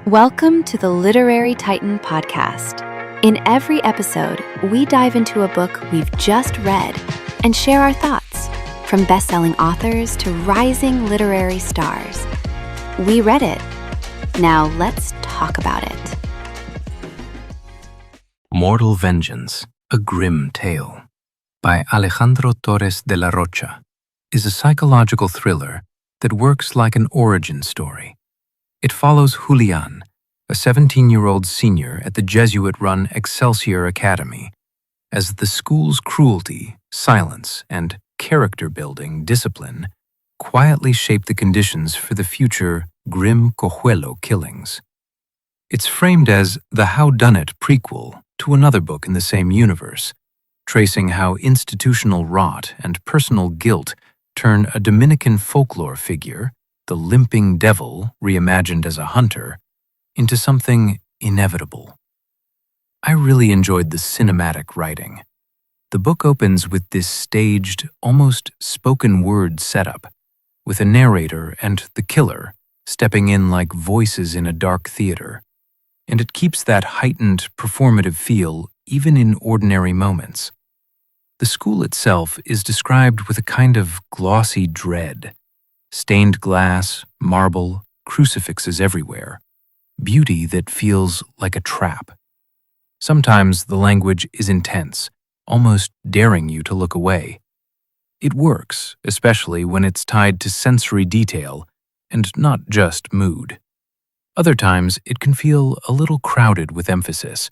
Welcome to the Literary Titan podcast. In every episode, we dive into a book we've just read and share our thoughts, from best-selling authors to rising literary stars. We read it. Now let's talk about it. Mortal Vengeance, A Grim Tale by Alejandro Torres de la Rocha is a psychological thriller that works like an origin story. It follows Julián, a 17-year-old senior at the Jesuit-run Excelsior Academy, as the school's cruelty, silence, and character-building discipline quietly shape the conditions for the future Grim Cojuelo killings. It's framed as the Whodunit prequel to another book in the same universe, tracing how institutional rot and personal guilt turn a Dominican folklore figure, the limping devil reimagined as a hunter, into something inevitable. I really enjoyed the cinematic writing. The book opens with this staged, almost spoken word setup, with a narrator and the killer stepping in like voices in a dark theater, and it keeps that heightened, performative feel even in ordinary moments. The school itself is described with a kind of glossy dread. Stained glass, marble, crucifixes everywhere. Beauty that feels like a trap. Sometimes the language is intense, almost daring you to look away. It works, especially when it's tied to sensory detail and not just mood. Other times it can feel a little crowded with emphasis,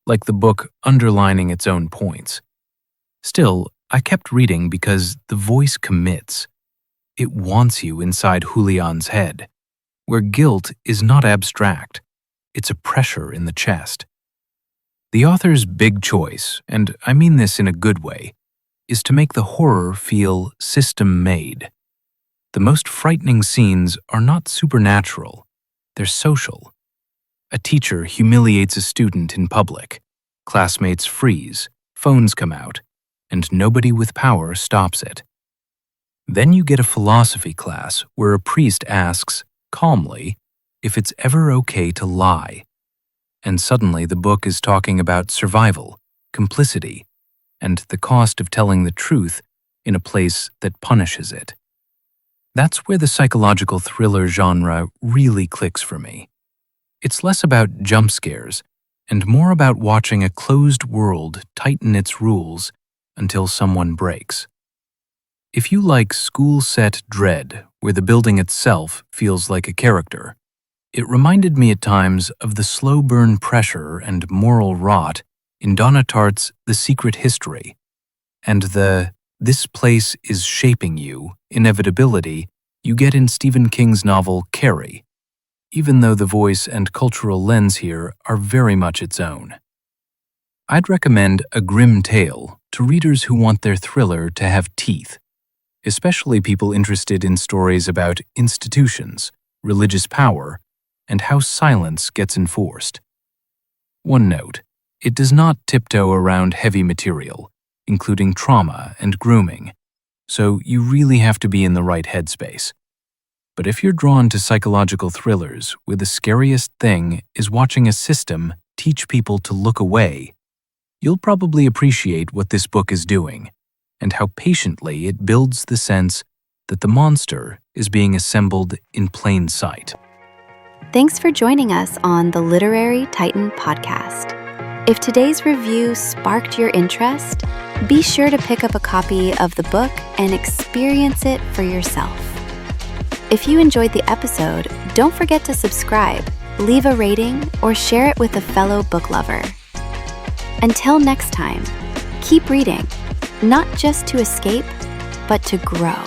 like the book underlining its own points. Still, I kept reading because the voice commits. It wants you inside Julián's head, where guilt is not abstract, it's a pressure in the chest. The author's big choice, and I mean this in a good way, is to make the horror feel system-made. The most frightening scenes are not supernatural, they're social. A teacher humiliates a student in public, classmates freeze, phones come out, and nobody with power stops it. Then you get a philosophy class where a priest asks, calmly, if it's ever okay to lie. And suddenly the book is talking about survival, complicity, and the cost of telling the truth in a place that punishes it. That's where the psychological thriller genre really clicks for me. It's less about jump scares and more about watching a closed world tighten its rules until someone breaks. If you like school-set dread, where the building itself feels like a character, it reminded me at times of the slow-burn pressure and moral rot in Donna Tartt's The Secret History, and the "this place is shaping you" inevitability you get in Stephen King's novel Carrie, even though the voice and cultural lens here are very much its own. I'd recommend A Grim Tale to readers who want their thriller to have teeth, especially people interested in stories about institutions, religious power, and how silence gets enforced. One note, it does not tiptoe around heavy material, including trauma and grooming, so you really have to be in the right headspace. But if you're drawn to psychological thrillers where the scariest thing is watching a system teach people to look away, you'll probably appreciate what this book is doing, and how patiently it builds the sense that the monster is being assembled in plain sight. Thanks for joining us on the Literary Titan podcast. If today's review sparked your interest, be sure to pick up a copy of the book and experience it for yourself. If you enjoyed the episode, don't forget to subscribe, leave a rating, or share it with a fellow book lover. Until next time, keep reading. Not just to escape, but to grow.